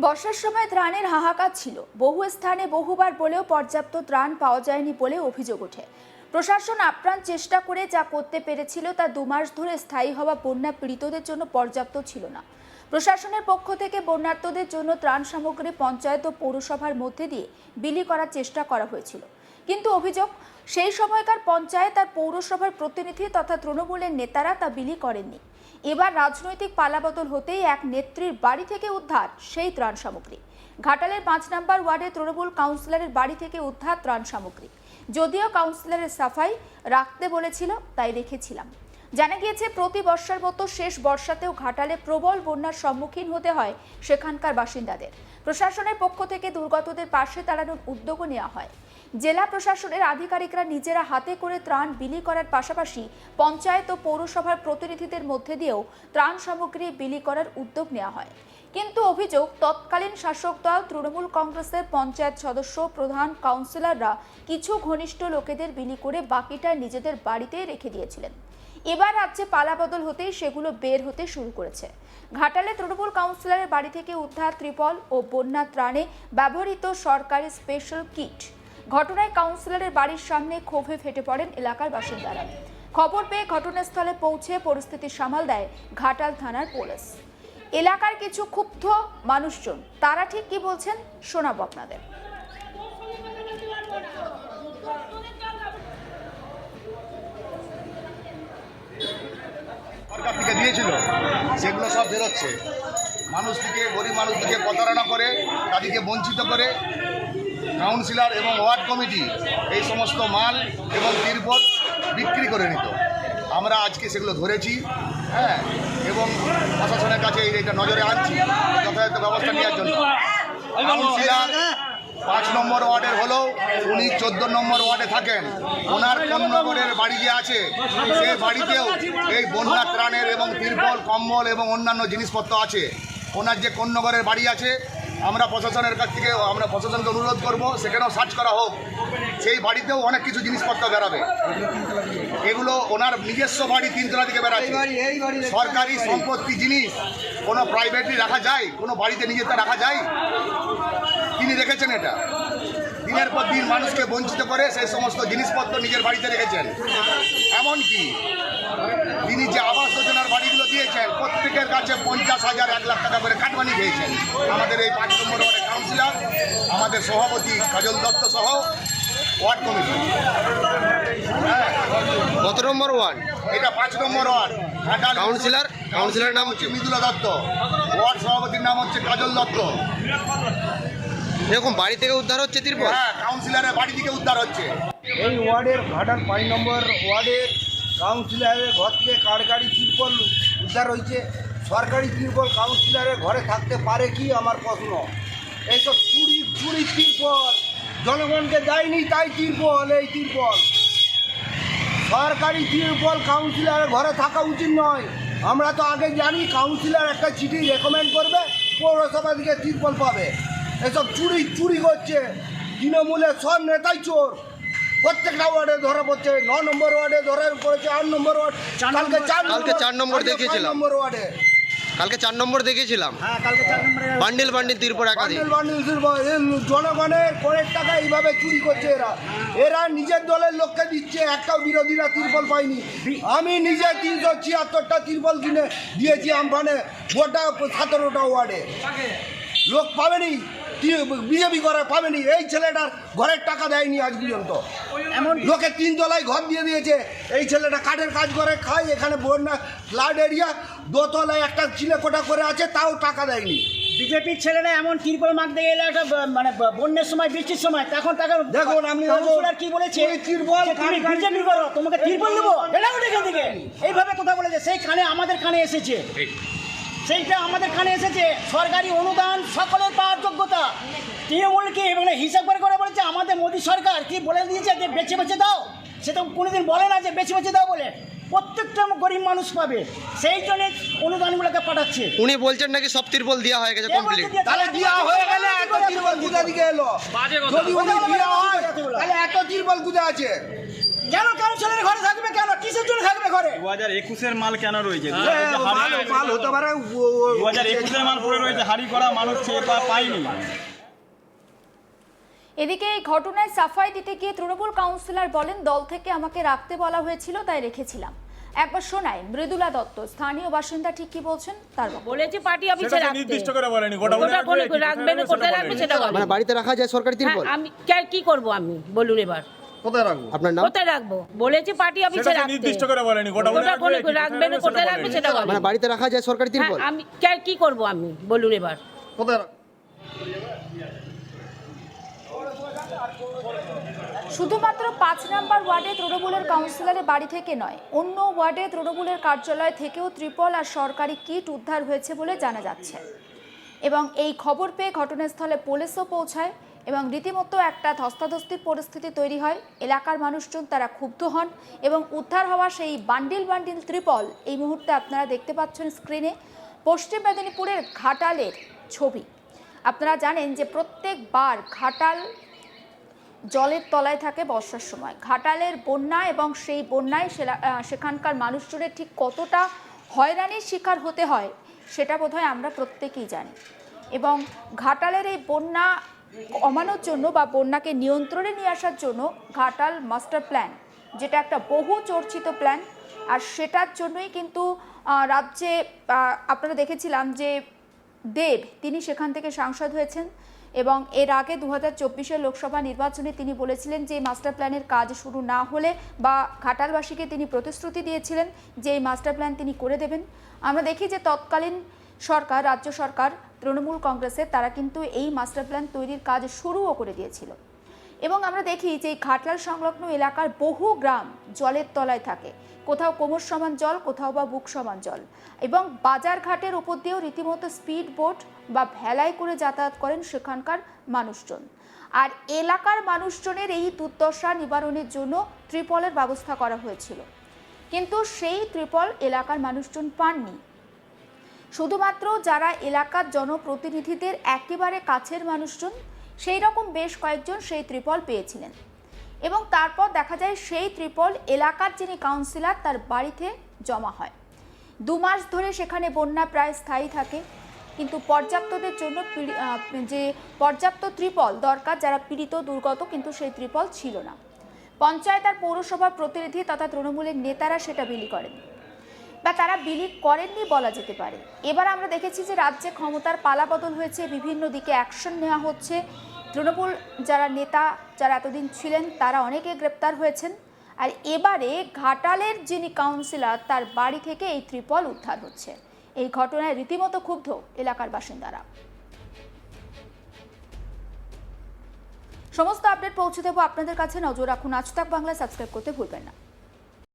বর্ষার সময় ত্রাণের হাহাকার ছিল। বহু স্থানে বহুবার বলেও পর্যাপ্ত ত্রাণ পাওয়া যায়নি বলে অভিযোগ ওঠে। প্রশাসন আপ্রাণ চেষ্টা করে যা করতে পেরেছিল তা 2 মাস ধরে স্থায়ী হওয়া বন্যা পীড়িতদের জন্য পর্যাপ্ত ছিল না। প্রশাসনের পক্ষ থেকে বন্যার্তদের জন্য ত্রাণ সামগ্রী পঞ্চায়েত ও পৌরসভার মধ্যে দিয়ে বিলি করার চেষ্টা করা হয়েছিল, কিন্তু অভিযোগ সেই সময়কার পঞ্চায়েত আর পৌরসভার প্রতিনিধি তথা তৃণমূলের নেতারা তা বিলি করেননি। এবার রাজনৈতিক পালাবদল হতেই এক নেত্রীর বাড়ি থেকে উদ্ধার সেই ত্রাণ সামগ্রী। ঘাটালের 5 নম্বর ওয়ার্ডে তৃণমূল কাউন্সিলরের বাড়ি থেকে উদ্ধার ত্রাণ সামগ্রী। যদিও কাউন্সিলরের সাফাই রাখতে বলেছিল, তাই রেখেছিলাম। জানা গিয়েছে প্রতি বর্ষার মতো শেষ বর্ষাতেও ঘাটালে প্রবল বন্যার সম্মুখীন হতে হয় সেখানকার বাসিন্দাদের। প্রশাসনের পক্ষ থেকে দুর্গতদের পাশে দাঁড়ানোর উদ্যোগও নেওয়া হয়। জেলা প্রশাসনের আধিকারিকরা নিজেরা হাতে করে ত্রাণ বিলি করার পাশাপাশি পঞ্চায়েত ও পৌরসভার প্রতিনিধিদের মধ্যে দিয়েও ত্রাণ সামগ্রী বিলি করার উদ্যোগ নেওয়া হয়। কিন্তু অভিযোগ, তৎকালীন শাসক দল তৃণমূল কংগ্রেসের পঞ্চায়েত সদস্য, প্রধান, কাউন্সিলররা কিছু ঘনিষ্ঠ লোকেদের বিলি করে বাকিটা নিজেদের বাড়িতেই রেখে দিয়েছিলেন। এবার রাজ্যে পালাবদল হতেই সেগুলো বের হতে শুরু করেছে। ঘাটালে তৃণমূল কাউন্সিলরের বাড়ি থেকে উদ্ধার ত্রিপল ও বন্যা ত্রাণে ব্যবহৃত সরকারি স্পেশাল কিট। ঘটনায় কাউন্সিলরের বাড়ির সামনে ক্ষোভে ফেটে পড়েন এলাকার বাসিন্দারা। খবর পেয়ে ঘটনাস্থলে পৌঁছে পরিস্থিতি সামাল দেয় ঘাটাল থানার পুলিশ। এলাকার কিছু ক্ষুব্ধ মানুষজন, তারা ঠিক কি বলছেন শোনাবো আপনাদের। সরকার থেকে দিয়েছিল সেগুলো সব বেরোচ্ছে। মানুষটিকে, গরিব মানুষটিকে প্রতারণা করে, তাদেরকে বঞ্চিত করে কাউন্সিলর এবং ওয়ার্ড কমিটি এই সমস্ত মাল এবং তিরপল বিক্রি করে নিত। আমরা আজকে সেগুলো ধরেছি, এবং প্রশাসনের কাছে এটা নজরে আনছি যথাযথ ব্যবস্থা নেওয়ার জন্য। কাউন্সিলর 5 নম্বর ওয়ার্ডের হলেও উনি 14 নম্বর ওয়ার্ডে থাকেন। ওনার কোন্নগরের বাড়ি যে আছে সেই বাড়িতেও এই বন্যা ত্রাণের এবং তিরপল, কম্বল এবং অন্যান্য জিনিসপত্র আছে। ওনার যে কোন্নগরের বাড়ি আছে, আমরা প্রশাসনের কাছ থেকে প্রশাসনকে অনুরোধ করব সেখানেও সার্চ করা হোক। সেই বাড়িতেও অনেক কিছু জিনিসপত্র বেরাবে। এগুলো ওনার নিজস্ব বাড়ি 3 তলা থেকে বেরাচ্ছে। সরকারি সম্পত্তি জিনিস কোনো প্রাইভেটলি রাখা যায়? কোনো বাড়িতে নিজেরটা রাখা যায়? তিনি রেখেছেন এটা। দিনের পর দিন মানুষকে বঞ্চিত করে সেই সমস্ত জিনিসপত্র নিজের বাড়িতে রেখেছেন। এমনকি তিনি যে আবাস যোজনার বাড়িগুলো দিয়েছেন, প্রত্যেকের কাছে 50,000, 1 লাখ টাকা করে কাটমানি খেয়েছেন। আমাদের এই 5 নম্বর ওয়ার্ডের কাউন্সিলর, আমাদের সভাপতি কাজল দত্ত সহ ওয়ার্ড কমিটি। কত নম্বর ওয়ার্ড? এটা 5 নম্বর ওয়ার্ড। কাউন্সিলরের নাম হচ্ছে মৃদুলা দত্ত, ওয়ার্ড সভাপতির নাম হচ্ছে কাজল দত্ত। এরকম বাড়ি থেকে উদ্ধার হচ্ছে তিরপল? হ্যাঁ, কাউন্সিলরের বাড়ি থেকে উদ্ধার হচ্ছে। এই ওয়ার্ডের ঘাটাল 5 নম্বর ওয়ার্ডের কাউন্সিলরের ঘর থেকে কারগাড়ি তিরপল উদ্ধার হয়েছে। সরকারি তিরপল কাউন্সিলরের ঘরে থাকতে পারে কি, আমার প্রশ্ন। এইসব চুরি তিরপল জনগণকে দেয়নি, তাই তিরপল, এই তিরপল সরকারি তিরপল কাউন্সিলরের ঘরে থাকা উচিত নয়। আমরা তো আগে জানি কাউন্সিলর একটা চিঠি রেকমেন্ড করবে, পৌরসভা থেকে তিরপল পাবে। এসব চুরি করছে তৃণমূলের সব নেতাই চোর। প্রত্যেকটা ওয়ার্ডে ধরা পড়ছে। 9 নম্বর ওয়ার্ডে ধরা পড়েছে, 8 নম্বর ওয়ার্ড, কালকে 4 নম্বর দেখিয়েছিলাম। ওয়ার্ডে কালকে 4 নম্বর দেখেছিলাম। বান্ডিল তিরপল একাধিক। জনগণের করের টাকা এইভাবে চুরি করছে এরা নিজের দলের লোককে দিচ্ছে। একটাও বিরোধীরা তিরপল পায়নি। আমি নিজে 376টা তিরপল কিনে দিয়েছি আমফানে, গোটা 17টা ওয়ার্ডে। লোক পাবেনি, বিজেপি করে পাবেনি। এই ছেলেটার ঘরের টাকা দেয়নি আজ পর্যন্ত। এমন লোকে 3 তলায় ঘর দিয়ে দিয়েছে। এই ছেলেটা কাঠের কাজ করে খায়। এখানে বন্যা ফ্লাড এরিয়া, 2 তলায় একটা চিলেকোঠা করে আছে, তাও টাকা দেয়নি। বিজেপির ছেলেরা এমন তিরপল মারতে গেলে একটা মানে বন্যার সময়, বৃষ্টির সময়, তখন তাকে দেখুন আমি কি বলেছে, তুমি বিজেপি করো, তোমাকে তিরপল দেবো, এটাও এখান থেকে এইভাবে কথা বলেছে। সেই কানে আমাদের কানে এসেছে, সেইটা আমাদের কানে এসেছে। সরকারি অনুদান সকলের পাওয়ার যোগ্যতা। তৃণমূলকে মানে হিসাব করে বলেছে আমাদের মোদী সরকার কি বলে দিয়েছে যে বেছে দাও। সে তো কোনোদিন বলে না যে বেছে দাও বলে। প্রত্যেকটা গরিব মানুষ পাবে, সেই জন্য অনুদানগুলোকে পাঠাচ্ছে। উনি বলছেন নাকি সব তিরপল দেওয়া হয়ে গেছে কমপ্লিট। তাহলে দেওয়া হয়ে গেলে এত তিরপল কোথা থেকে এলো? যদি উনি দেওয়া হয় তাহলে এত তিরপল কোথা আছে? কেন কাউন্সিলর ঘরে থাকবে, কেন কিসের জন্য থাকবে ঘরে? 2021-এর মাল কেন রয়েছে? মাল হতে পারে 2021-এর মাল পড়ে রয়েছে, হাড়ি করা মানুষ পায়নি। এদিকে এই ঘটনায় সাফাই দিতে গিয়ে তৃণমূল কাউন্সিলর বলেন, দল থেকে আমাকে রাখতে বলা হয়েছিল তাই রেখেছিলাম। একবার শোনায় মৃদুলা দত্ত, স্থানীয় বাসিন্দা, ঠিক কি বলছেন তার বক্তব্য। বলেছে পার্টি অফিসে রাখতে, নির্দিষ্ট করে বলেনি কোটা কোন রাখবে না, কোথায় রাখবে সেটা বলে। মানে বাড়িতে রাখা যায় সরকারি তিরপল? আমি কি করব, আমি বলুন এবার কোথায় রাখবো? আপনার নাম? কোথায় রাখবো? বলেছে পার্টি অফিসে রাখতে, নির্দিষ্ট করে বলেনি। কোটা কোন রাখবে না, কোথায় রাখবে সেটা বলে। মানে বাড়িতে রাখা যায় সরকারি তিরপল? আমি কি করব, আমি বলুন এবার। কোথায় রাখবো? শুধুমাত্র 5 নম্বর ওয়ার্ডে তৃণমূলের কাউন্সিলরের বাড়ি থেকে নয়, অন্য ওয়ার্ডে তৃণমূলের কার্যালয় থেকেও ত্রিপল আর সরকারি কিট উদ্ধার হয়েছে বলে জানা যাচ্ছে। এবং এই খবর পেয়ে ঘটনাস্থলে পুলিশও পৌঁছায় এবং রীতিমতো একটা ধস্তাধস্তির পরিস্থিতি তৈরি হয়। এলাকার মানুষজন তারা ক্ষুব্ধ হন এবং উদ্ধার হওয়া সেই বান্ডিল বান্ডিল ত্রিপল এই মুহূর্তে আপনারা দেখতে পাচ্ছেন স্ক্রিনে। পশ্চিম মেদিনীপুরের ঘাটালের ছবি। আপনারা জানেন যে প্রত্যেকবার ঘাটাল জলের তলায় থাকে বর্ষার সময়। ঘাটালের বন্যা এবং সেই বন্যায় সেখানকার মানুষজনের ঠিক কতটা হয়রানির শিকার হতে হয় সেটা বোধহয় আমরা প্রত্যেকেই জানি। এবং ঘাটালের এই বন্যা কমানোর জন্য বা বন্যাকে নিয়ন্ত্রণে নিয়ে আসার জন্য ঘাটাল মাস্টার প্ল্যান, যেটা একটা বহু চর্চিত প্ল্যান, আর সেটার জন্যই কিন্তু রাজ্যে আপনারা দেখেছিলাম যে দেব তিনি সেখান থেকে সাংসদ হয়েছেন এবং এর আগে 2024-এর লোকসভা নির্বাচনে তিনি বলেছিলেন যে মাস্টার প্ল্যানের কাজ শুরু না হলে বা ঘাটালবাসীকে তিনি প্রতিশ্রুতি দিয়েছিলেন যে এই মাস্টার প্ল্যান তিনি করে দেবেন। আমরা দেখি যে তৎকালীন সরকার, রাজ্য সরকার তৃণমূল কংগ্রেসের, তারা কিন্তু এই মাস্টার প্ল্যান তৈরির কাজ শুরুও করে দিয়েছিল। এবং আমরা দেখি যে এই ঘাটাল সংলগ্ন এলাকার বহু গ্রাম জলের তলায় থাকে, কোথাও কোমর সমান জল, কোথাও বা বুক সমান জল, এবং বাজার ঘাটের উপর দিয়েও রীতিমতো স্পিড বোট বা ভেলায় করে যাতায়াত করেন সেখানকার মানুষজন। আর এলাকার মানুষজনের এই দুর্দশা নিবারণের জন্য ত্রিপলের ব্যবস্থা করা হয়েছিল, কিন্তু সেই ত্রিপল এলাকার মানুষজন পাননি। শুধুমাত্র যারা এলাকার জনপ্রতিনিধিদের একেবারে কাছের মানুষজন, সেই রকম বেশ কয়েকজন সেই ত্রিপল পেয়েছিলেন। এবং তারপর দেখা যায় সেই ত্রিপল এলাকার যিনি কাউন্সিলর তার বাড়িতে জমা হয়। 2 মাস ধরে সেখানে বন্যা প্রায় স্থায়ী থাকে, কিন্তু পর্যাপ্তদের জন্য যে পর্যাপ্ত ত্রিপল দরকার যারা পীড়িত দুর্গত, কিন্তু সেই ত্রিপল ছিল না। পঞ্চায়েত আর পৌরসভার প্রতিনিধি তথা তৃণমূলের নেতারা সেটা বিলি করেন বা তারা বিলি করেননি বলা যেতে পারে। এবার আমরা দেখেছি যে রাজ্যে ক্ষমতার পালাবদল হয়েছে, বিভিন্ন দিকে অ্যাকশন নেওয়া হচ্ছে। তৃণমূল যারা নেতা, যারা এতদিন ছিলেন, তারা অনেকে গ্রেপ্তার হয়েছেন। আর এবারে ঘাটালের যিনি কাউন্সিলর তার বাড়ি থেকে এই ত্রিপল উদ্ধার হচ্ছে। এই ঘটনায় রীতিমতো ক্ষুব্ধ এলাকার বাসিন্দারা। সমস্ত আপডেট পৌঁছে দেবো আপনাদের কাছে। নজর রাখুন আজ তাক বাংলা, সাবস্ক্রাইব করতে ভুলবেন না।